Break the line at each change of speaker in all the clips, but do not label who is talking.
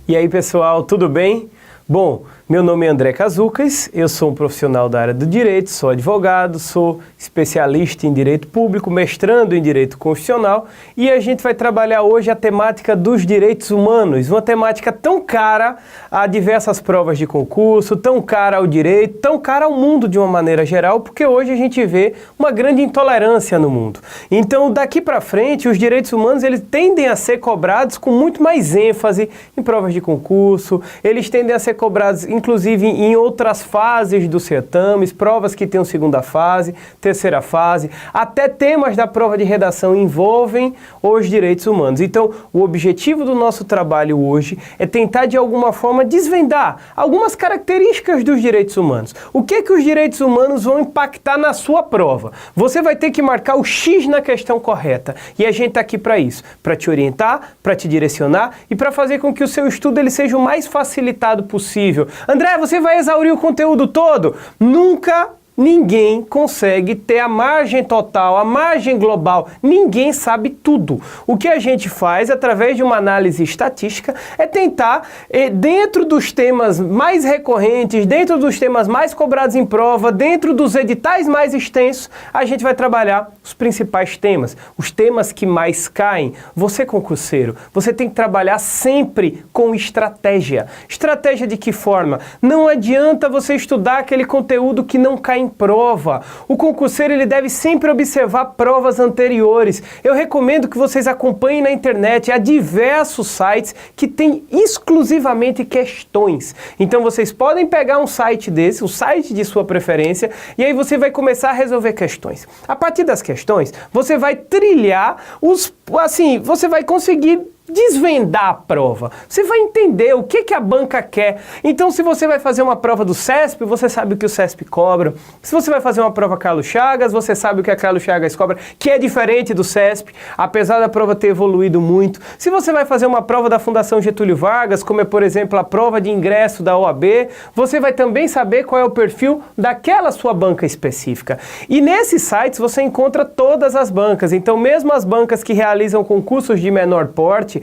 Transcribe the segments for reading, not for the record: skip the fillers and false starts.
E aí, pessoal, tudo bem? Bom, meu nome é André Cazucas, eu sou um profissional da área do direito, sou advogado, sou especialista em direito público, mestrando em direito constitucional e a gente vai trabalhar hoje a temática dos direitos humanos, uma temática tão cara a diversas provas de concurso, tão cara ao direito, tão cara ao mundo de uma maneira geral, porque hoje a gente vê uma grande intolerância no mundo. Então, daqui para frente, os direitos humanos eles tendem a ser cobrados com muito mais ênfase em provas de concurso, eles tendem a ser cobrados, inclusive, em outras fases dos certames, provas que tenham segunda fase, terceira fase, até temas da prova de redação envolvem os direitos humanos. Então, o objetivo do nosso trabalho hoje é tentar, de alguma forma, desvendar algumas características dos direitos humanos. O que os direitos humanos vão impactar na sua prova? Você vai ter que marcar o X na questão correta. E a gente está aqui para isso, para te orientar, para te direcionar e para fazer com que o seu estudo ele seja o mais facilitado possível. André, você vai exaurir o conteúdo todo? Nunca ninguém consegue ter a margem total, a margem global. Ninguém sabe tudo. O que a gente faz, através de uma análise estatística, é tentar, dentro dos temas mais recorrentes, dentro dos temas mais cobrados em prova, dentro dos editais mais extensos, a gente vai trabalhar os principais temas, os temas que mais caem. Você, concurseiro, você tem que trabalhar sempre com estratégia. Estratégia de que forma? Não adianta você estudar aquele conteúdo que não cai em prova. O concurseiro ele deve sempre observar provas anteriores. Eu recomendo que vocês acompanhem na internet. Há diversos sites que têm exclusivamente questões. Então vocês podem pegar um site desse, o site de sua preferência, e aí você vai começar a resolver questões. A partir das questões, você vai trilhar você vai conseguir desvendar a prova. Você vai entender o que a banca quer. Então, se você vai fazer uma prova do CESP, você sabe o que o CESP cobra. Se você vai fazer uma prova Carlos Chagas, você sabe o que a Carlos Chagas cobra, que é diferente do CESP, apesar da prova ter evoluído muito. Se você vai fazer uma prova da Fundação Getúlio Vargas, como é, por exemplo, a prova de ingresso da OAB, você vai também saber qual é o perfil daquela sua banca específica. E nesses sites você encontra todas as bancas. Então, mesmo as bancas que realizam concursos de menor porte,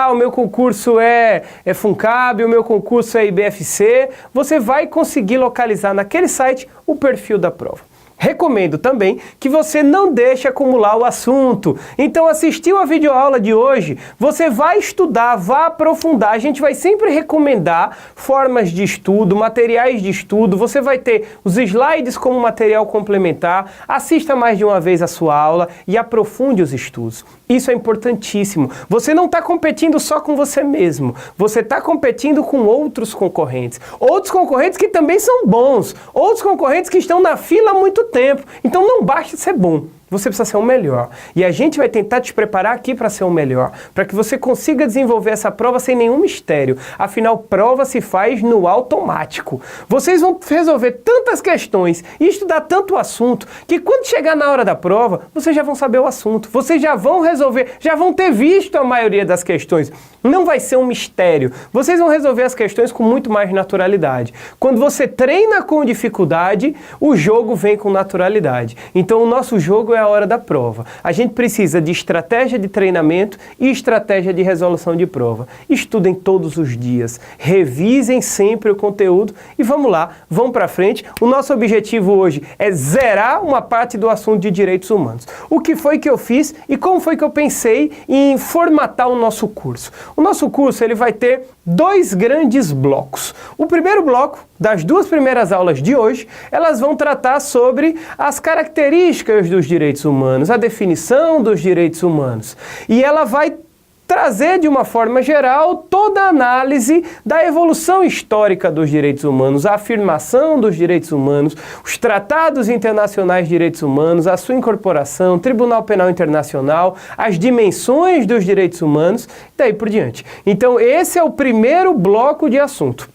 o meu concurso é FUNCAB, o meu concurso é IBFC, você vai conseguir localizar naquele site o perfil da prova. Recomendo também que você não deixe acumular o assunto. Então, assistiu a videoaula de hoje, você vai estudar, vai aprofundar. A gente vai sempre recomendar formas de estudo, materiais de estudo. Você vai ter os slides como material complementar. Assista mais de uma vez a sua aula e aprofunde os estudos. Isso é importantíssimo. Você não está competindo só com você mesmo. Você está competindo com outros concorrentes. Outros concorrentes que também são bons. Outros concorrentes que estão na fila há muito tempo. Então não basta ser bom. Você precisa ser o melhor. E a gente vai tentar te preparar aqui para ser o melhor, para que você consiga desenvolver essa prova sem nenhum mistério. Afinal, prova se faz no automático. Vocês vão resolver tantas questões e estudar tanto assunto que quando chegar na hora da prova, vocês já vão saber o assunto. Vocês já vão resolver, já vão ter visto a maioria das questões. Não vai ser um mistério. Vocês vão resolver as questões com muito mais naturalidade. Quando você treina com dificuldade, o jogo vem com naturalidade. Então, o nosso jogo é a hora da prova. A gente precisa de estratégia de treinamento e estratégia de resolução de prova. Estudem todos os dias, revisem sempre o conteúdo e vamos lá, vamos para frente. O nosso objetivo hoje é zerar uma parte do assunto de direitos humanos. O que foi que eu fiz e como foi que eu pensei em formatar o nosso curso? O nosso curso ele vai ter dois grandes blocos. O primeiro bloco, das duas primeiras aulas de hoje, elas vão tratar sobre as características dos direitos humanos, a definição dos direitos humanos. E ela vai trazer, de uma forma geral, toda a análise da evolução histórica dos direitos humanos, a afirmação dos direitos humanos, os tratados internacionais de direitos humanos, a sua incorporação, Tribunal Penal Internacional, as dimensões dos direitos humanos, e daí por diante. Então, esse é o primeiro bloco de assunto.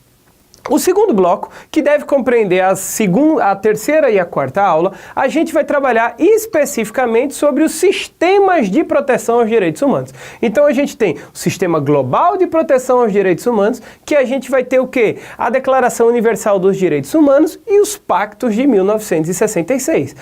O segundo bloco, que deve compreender a terceira e a quarta aula, a gente vai trabalhar especificamente sobre os sistemas de proteção aos direitos humanos. Então a gente tem o Sistema Global de Proteção aos Direitos Humanos, que a gente vai ter o quê? A Declaração Universal dos Direitos Humanos e os Pactos de 1966.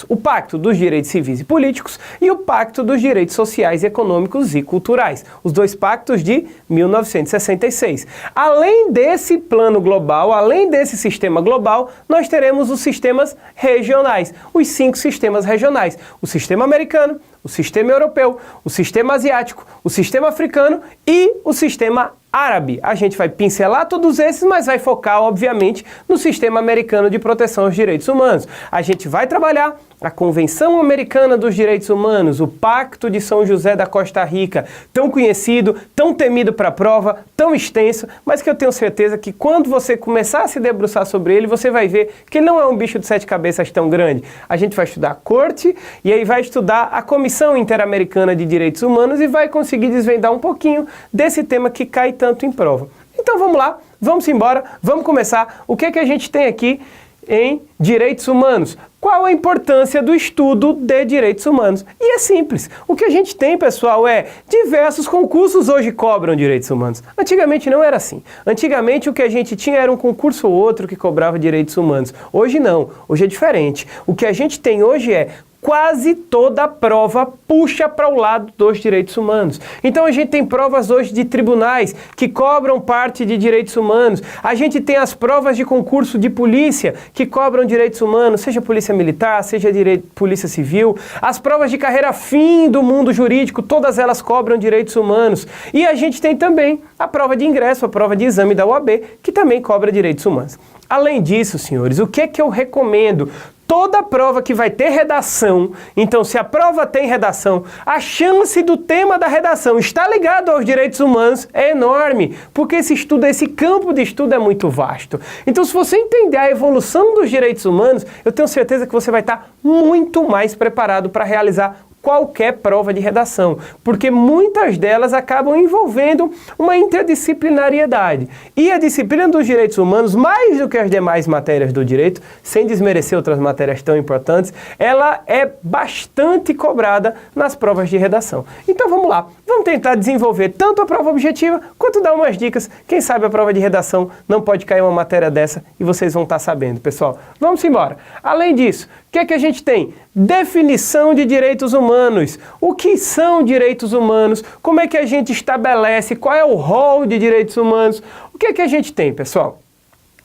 O Pacto dos Direitos Civis e Políticos e o Pacto dos Direitos Sociais, Econômicos e Culturais. Os dois pactos de 1966. Além desse plano global, além desse sistema global, nós teremos os sistemas regionais, os 5 sistemas regionais: o sistema americano, o sistema europeu, o sistema asiático, o sistema africano e o sistema árabe. A gente vai pincelar todos esses, mas vai focar, obviamente, no sistema americano de proteção aos direitos humanos. A gente vai trabalhar a Convenção Americana dos Direitos Humanos, o Pacto de São José da Costa Rica, tão conhecido, tão temido para a prova, tão extenso, mas que eu tenho certeza que quando você começar a se debruçar sobre ele, você vai ver que ele não é um bicho de 7 cabeças tão grande. A gente vai estudar a Corte e aí vai estudar a Comissão Interamericana de Direitos Humanos e vai conseguir desvendar um pouquinho desse tema que cai tanto em prova. Então vamos lá, vamos embora, vamos começar. O que é que a gente tem aqui em direitos humanos? Qual a importância do estudo de direitos humanos? E é simples. O que a gente tem, pessoal, é diversos concursos hoje cobram direitos humanos. Antigamente não era assim. Antigamente o que a gente tinha era um concurso ou outro que cobrava direitos humanos. Hoje não. Hoje é diferente. O que a gente tem hoje é quase toda a prova puxa para o lado dos direitos humanos. Então a gente tem provas hoje de tribunais que cobram parte de direitos humanos. A gente tem as provas de concurso de polícia que cobram direitos humanos, seja polícia militar, seja polícia civil. As provas de carreira fim do mundo jurídico, todas elas cobram direitos humanos. E a gente tem também a prova de ingresso, a prova de exame da OAB, que também cobra direitos humanos. Além disso, senhores, o que é que eu recomendo? Toda prova que vai ter redação, então se a prova tem redação, a chance do tema da redação estar ligado aos direitos humanos é enorme, porque esse campo de estudo é muito vasto. Então se você entender a evolução dos direitos humanos, eu tenho certeza que você vai estar muito mais preparado para realizar qualquer prova de redação, porque muitas delas acabam envolvendo uma interdisciplinariedade. E a disciplina dos direitos humanos, mais do que as demais matérias do direito, sem desmerecer outras matérias tão importantes, ela é bastante cobrada nas provas de redação. Então vamos lá, vamos tentar desenvolver tanto a prova objetiva, quanto dar umas dicas. Quem sabe a prova de redação não pode cair uma matéria dessa e vocês vão estar sabendo, pessoal. Vamos embora. Além disso, o que é que a gente tem? Definição de direitos humanos. O que são direitos humanos? Como é que a gente estabelece? Qual é o rol de direitos humanos? O que é que a gente tem, pessoal?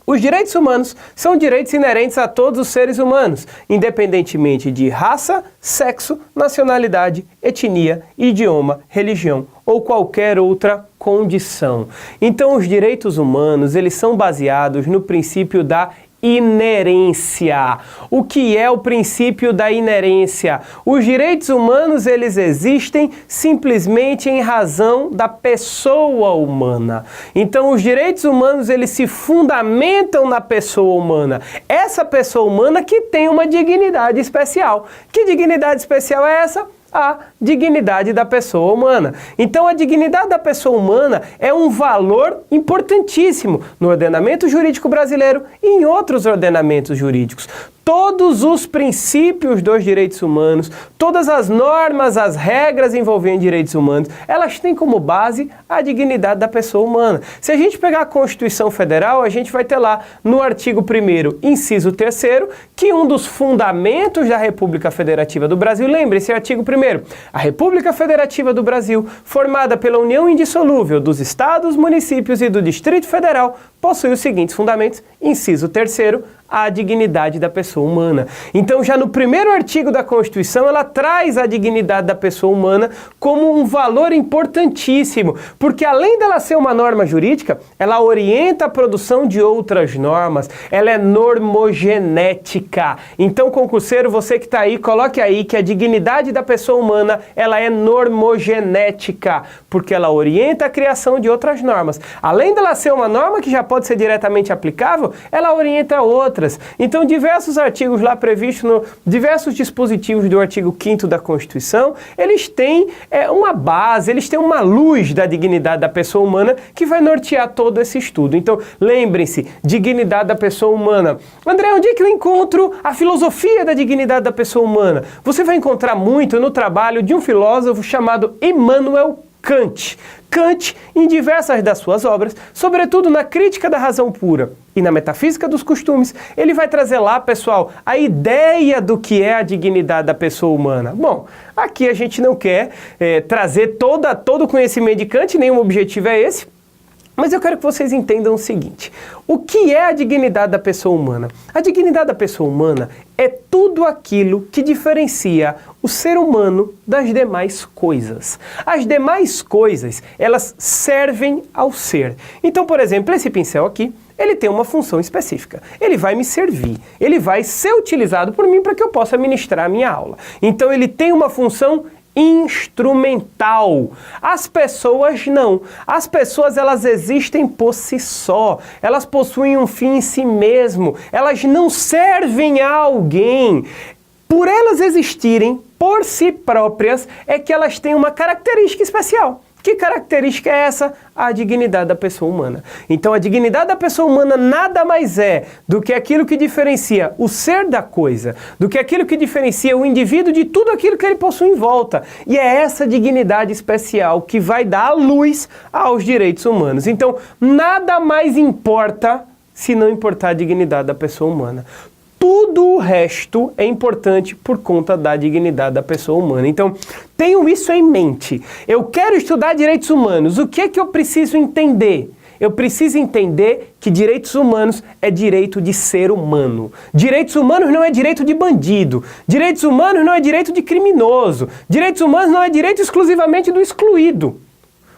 Os direitos humanos são direitos inerentes a todos os seres humanos, independentemente de raça, sexo, nacionalidade, etnia, idioma, religião ou qualquer outra condição. Então, os direitos humanos, eles são baseados no princípio da inerência. O que é o princípio da inerência? Os direitos humanos, eles existem simplesmente em razão da pessoa humana. Então, os direitos humanos, eles se fundamentam na pessoa humana. Essa pessoa humana que tem uma dignidade especial. Que dignidade especial é essa? A dignidade da pessoa humana. Então, a dignidade da pessoa humana é um valor importantíssimo no ordenamento jurídico brasileiro e em outros ordenamentos jurídicos. Todos os princípios dos direitos humanos, todas as normas, as regras envolvendo direitos humanos, elas têm como base a dignidade da pessoa humana. Se a gente pegar a Constituição Federal, a gente vai ter lá no artigo 1º, inciso 3º, que um dos fundamentos da República Federativa do Brasil, lembre-se, artigo 1º, a República Federativa do Brasil, formada pela união indissolúvel dos estados, municípios e do Distrito Federal, possui os seguintes fundamentos, inciso 3º, a dignidade da pessoa humana. Então, já no primeiro artigo da Constituição, ela traz a dignidade da pessoa humana como um valor importantíssimo, porque além dela ser uma norma jurídica, ela orienta a produção de outras normas, ela é normogenética. Então, concurseiro, você que está aí, coloque aí que a dignidade da pessoa humana, ela é normogenética, porque ela orienta a criação de outras normas. Além dela ser uma norma que já pode ser diretamente aplicável, ela orienta outras. outras. Então, diversos artigos lá previstos, diversos dispositivos do artigo 5º da Constituição, eles têm uma base, eles têm uma luz da dignidade da pessoa humana que vai nortear todo esse estudo. Então, lembrem-se, dignidade da pessoa humana. André, onde é que eu encontro a filosofia da dignidade da pessoa humana? Você vai encontrar muito no trabalho de um filósofo chamado Immanuel Kant. Kant, em diversas das suas obras, sobretudo na Crítica da Razão Pura e na Metafísica dos Costumes, ele vai trazer lá, pessoal, a ideia do que é a dignidade da pessoa humana. Bom, aqui a gente não quer trazer todo o conhecimento de Kant, nenhum objetivo é esse, mas eu quero que vocês entendam o seguinte: o que é a dignidade da pessoa humana? A dignidade da pessoa humana é tudo aquilo que diferencia o ser humano das demais coisas. As demais coisas, elas servem ao ser. Então, por exemplo, esse pincel aqui, ele tem uma função específica. Ele vai me servir, ele vai ser utilizado por mim para que eu possa ministrar a minha aula. Então, ele tem uma função instrumental. As pessoas não. As pessoas, elas existem por si só. Elas possuem um fim em si mesmo. Elas não servem a alguém. Por elas existirem por si próprias, é que elas têm uma característica especial. Que característica é essa? A dignidade da pessoa humana. Então, a dignidade da pessoa humana nada mais é do que aquilo que diferencia o ser da coisa, do que aquilo que diferencia o indivíduo de tudo aquilo que ele possui em volta. E é essa dignidade especial que vai dar a luz aos direitos humanos. Então, nada mais importa se não importar a dignidade da pessoa humana. Tudo o resto é importante por conta da dignidade da pessoa humana. Então, tenham isso em mente. Eu quero estudar direitos humanos. O que é que eu preciso entender? Eu preciso entender que direitos humanos é direito de ser humano. Direitos humanos não é direito de bandido. Direitos humanos não é direito de criminoso. Direitos humanos não é direito exclusivamente do excluído.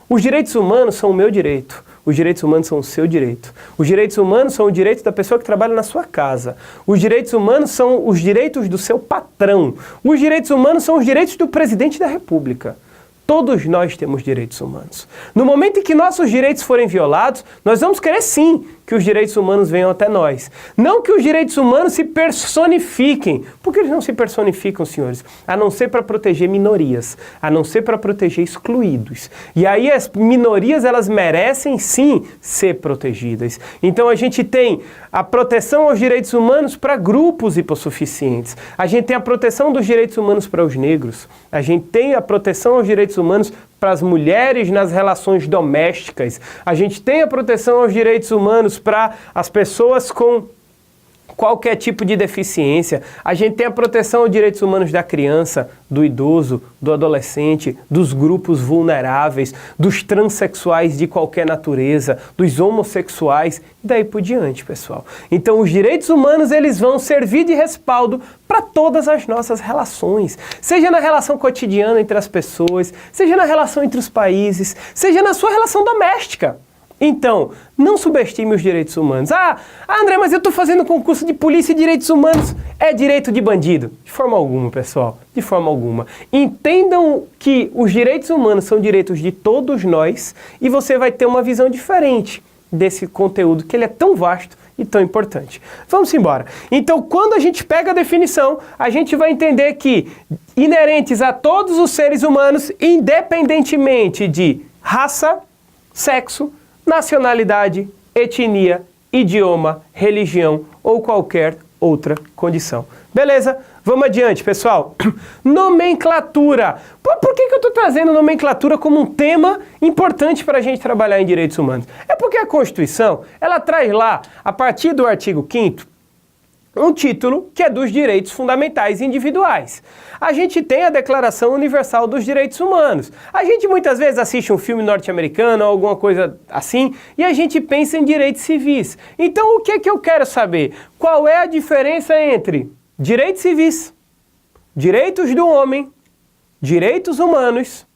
Os direitos humanos são o meu direito. Os direitos humanos são o seu direito. Os direitos humanos são o direito da pessoa que trabalha na sua casa. Os direitos humanos são os direitos do seu patrão. Os direitos humanos são os direitos do presidente da República. Todos nós temos direitos humanos. No momento em que nossos direitos forem violados, nós vamos querer sim que os direitos humanos venham até nós. Não que os direitos humanos se personifiquem. Por que eles não se personificam, senhores? A não ser para proteger minorias, a não ser para proteger excluídos. E aí as minorias, elas merecem sim ser protegidas. Então a gente tem a proteção aos direitos humanos para grupos hipossuficientes. A gente tem a proteção dos direitos humanos para os negros. A gente tem a proteção aos direitos humanos para as mulheres nas relações domésticas. A gente tem a proteção aos direitos humanos para as pessoas com qualquer tipo de deficiência. A gente tem a proteção aos direitos humanos da criança, do idoso, do adolescente, dos grupos vulneráveis, dos transexuais de qualquer natureza, dos homossexuais e daí por diante, pessoal. Então, os direitos humanos, eles vão servir de respaldo para todas as nossas relações, seja na relação cotidiana entre as pessoas, seja na relação entre os países, seja na sua relação doméstica. Então, não subestime os direitos humanos. André, mas eu estou fazendo concurso de polícia e direitos humanos. É direito de bandido? De forma alguma, pessoal. De forma alguma. Entendam que os direitos humanos são direitos de todos nós e você vai ter uma visão diferente desse conteúdo, que ele é tão vasto e tão importante. Vamos embora. Então, quando a gente pega a definição, a gente vai entender que inerentes a todos os seres humanos, independentemente de raça, sexo, nacionalidade, etnia, idioma, religião ou qualquer outra condição. Beleza? Vamos adiante, pessoal. Nomenclatura. Por que eu estou trazendo nomenclatura como um tema importante para a gente trabalhar em direitos humanos? É porque a Constituição, ela traz lá, a partir do artigo 5º, um título que é dos direitos fundamentais individuais. A gente tem a Declaração Universal dos Direitos Humanos. A gente muitas vezes assiste um filme norte-americano ou alguma coisa assim e a gente pensa em direitos civis. Então o que é que eu quero saber? Qual é a diferença entre direitos civis, direitos do homem, direitos humanos,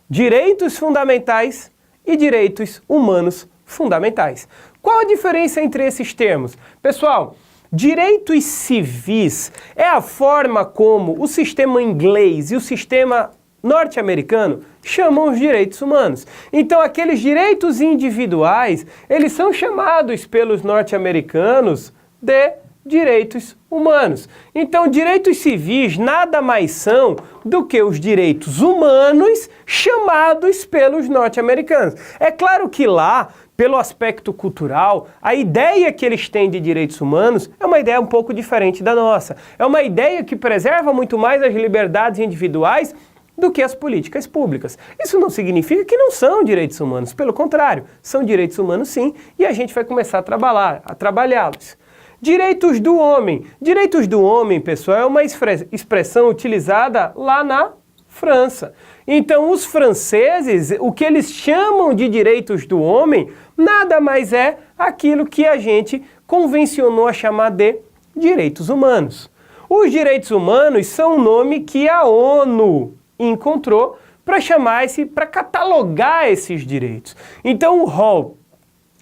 direitos fundamentais e direitos humanos fundamentais? Qual a diferença entre esses termos? Pessoal, direitos civis é a forma como o sistema inglês e o sistema norte-americano chamam os direitos humanos. Então, aqueles direitos individuais, eles são chamados pelos norte-americanos de direitos humanos. Então, direitos civis nada mais são do que os direitos humanos chamados pelos norte-americanos. É claro que lá, pelo aspecto cultural, a ideia que eles têm de direitos humanos é uma ideia um pouco diferente da nossa. É uma ideia que preserva muito mais as liberdades individuais do que as políticas públicas. Isso não significa que não são direitos humanos, pelo contrário, são direitos humanos sim, e a gente vai começar a trabalhá-los. Direitos do homem. Direitos do homem, pessoal, é uma expressão utilizada lá na França. Então, os franceses, o que eles chamam de direitos do homem, nada mais é aquilo que a gente convencionou a chamar de direitos humanos. Os direitos humanos são um nome que a ONU encontrou para catalogar esses direitos. Então, o rol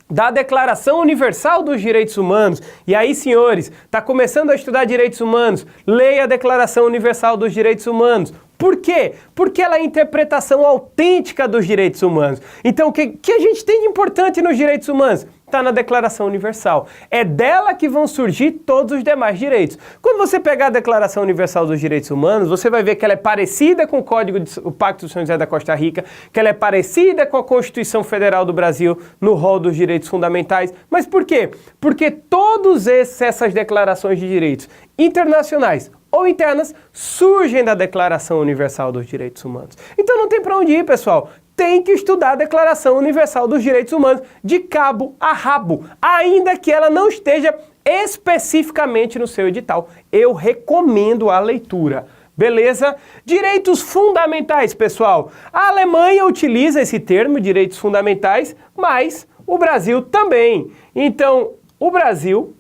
da Declaração Universal dos Direitos Humanos, e aí, senhores, está começando a estudar direitos humanos, leia a Declaração Universal dos Direitos Humanos. Por quê? Porque ela é a interpretação autêntica dos direitos humanos. Então, o que a gente tem de importante nos direitos humanos? Está na Declaração Universal. É dela que vão surgir todos os demais direitos. Quando você pegar a Declaração Universal dos Direitos Humanos, você vai ver que ela é parecida com o Pacto de São José da Costa Rica, que ela é parecida com a Constituição Federal do Brasil no rol dos direitos fundamentais. Mas por quê? Porque todas essas declarações de direitos internacionais ou internas surgem da Declaração Universal dos Direitos Humanos. Então não tem para onde ir, pessoal. Tem que estudar a Declaração Universal dos Direitos Humanos de cabo a rabo, ainda que ela não esteja especificamente no seu edital. Eu recomendo a leitura. Beleza? Direitos fundamentais, pessoal. A Alemanha utiliza esse termo, direitos fundamentais, mas o Brasil também. Então, o Brasil,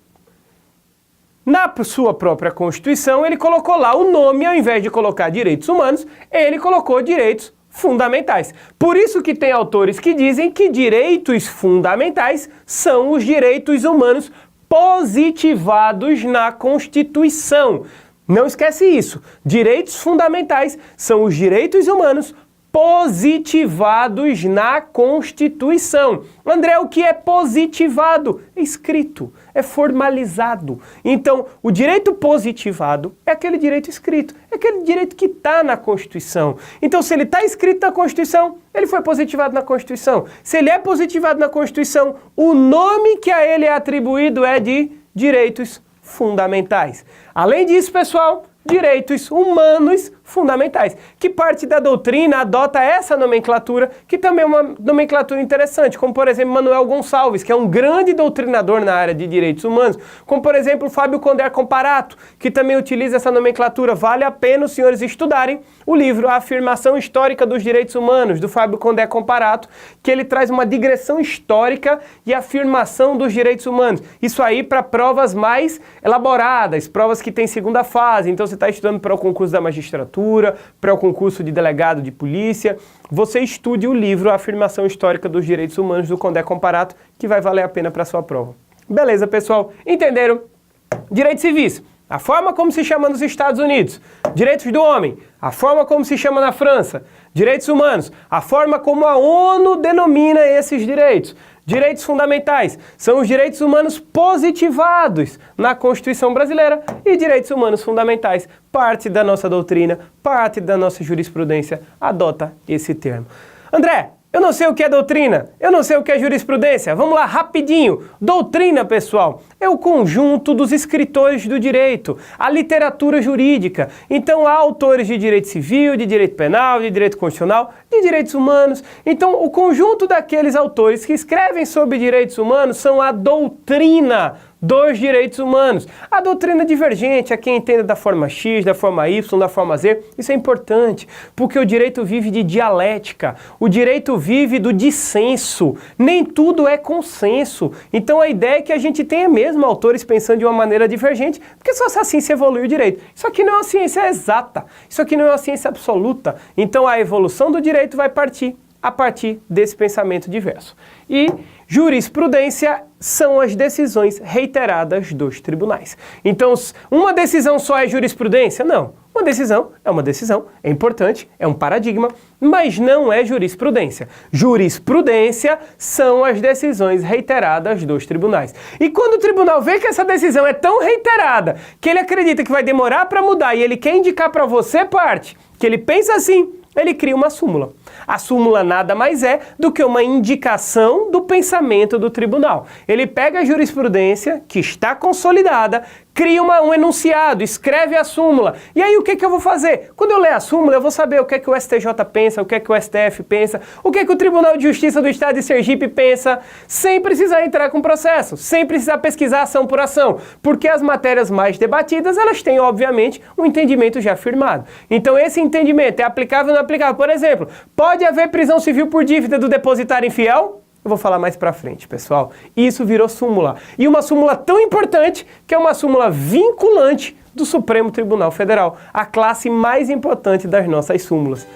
na sua própria Constituição, ele colocou lá o nome, ao invés de colocar direitos humanos, ele colocou direitos fundamentais. Por isso que tem autores que dizem que direitos fundamentais são os direitos humanos positivados na Constituição. Não esquece isso. Direitos fundamentais são os direitos humanos positivados na Constituição. André, o que é positivado? É escrito, é formalizado. Então, o direito positivado é aquele direito escrito, é aquele direito que está na Constituição. Então, se ele está escrito na Constituição, ele foi positivado na Constituição. Se ele é positivado na Constituição, o nome que a ele é atribuído é de direitos fundamentais. Além disso, pessoal, direitos humanos fundamentais. Que parte da doutrina adota essa nomenclatura, que também é uma nomenclatura interessante, como por exemplo Manuel Gonçalves, que é um grande doutrinador na área de direitos humanos, como por exemplo Fábio Condé Comparato, que também utiliza essa nomenclatura. Vale a pena os senhores estudarem o livro A Afirmação Histórica dos Direitos Humanos, do Fábio Condé Comparato, que ele traz uma digressão histórica e afirmação dos direitos humanos. Isso aí para provas mais elaboradas, provas que têm segunda fase. Então você está estudando para o concurso da magistratura, para o concurso de delegado de polícia, você estude o livro A Afirmação Histórica dos Direitos Humanos, do Condé Comparato, que vai valer a pena para a sua prova. Beleza, pessoal? Entenderam? Direitos civis, a forma como se chama nos Estados Unidos. Direitos do homem, a forma como se chama na França. Direitos humanos, a forma como a ONU denomina esses direitos. Direitos fundamentais são os direitos humanos positivados na Constituição brasileira, e direitos humanos fundamentais, parte da nossa doutrina, parte da nossa jurisprudência adota esse termo. André, eu não sei o que é doutrina, eu não sei o que é jurisprudência. Vamos lá, rapidinho. Doutrina, pessoal, é o conjunto dos escritores do direito, a literatura jurídica. Então, há autores de direito civil, de direito penal, de direito constitucional, de direitos humanos. Então, o conjunto daqueles autores que escrevem sobre direitos humanos são a doutrina dos direitos humanos. A doutrina divergente, a quem entenda da forma X, da forma Y, da forma Z, isso é importante, porque o direito vive de dialética, o direito vive do dissenso, nem tudo é consenso. Então a ideia é que a gente tenha mesmo autores pensando de uma maneira divergente, porque só assim se evolui o direito. Isso aqui não é uma ciência exata, isso aqui não é uma ciência absoluta. Então a evolução do direito vai partir a partir desse pensamento diverso. E jurisprudência são as decisões reiteradas dos tribunais. Então, uma decisão só é jurisprudência? Não. Uma decisão é uma decisão, é importante, é um paradigma, mas não é jurisprudência. Jurisprudência são as decisões reiteradas dos tribunais. E quando o tribunal vê que essa decisão é tão reiterada que ele acredita que vai demorar para mudar e ele quer indicar para você, parte, que ele pensa assim, ele cria uma súmula. A súmula nada mais é do que uma indicação do pensamento do tribunal. Ele pega a jurisprudência, que está consolidada, cria um enunciado, escreve a súmula. E aí o que eu vou fazer? Quando eu ler a súmula, eu vou saber o que é que o STJ pensa, o que é que o STF pensa, o que é que o Tribunal de Justiça do Estado de Sergipe pensa, sem precisar entrar com processo, sem precisar pesquisar ação por ação, porque as matérias mais debatidas, elas têm, obviamente, um entendimento já firmado. Então esse entendimento é aplicável ou não aplicável? Por exemplo, pode haver prisão civil por dívida do depositário infiel? Eu vou falar mais pra frente, pessoal. Isso virou súmula. E uma súmula tão importante que é uma súmula vinculante do Supremo Tribunal Federal, a classe mais importante das nossas súmulas.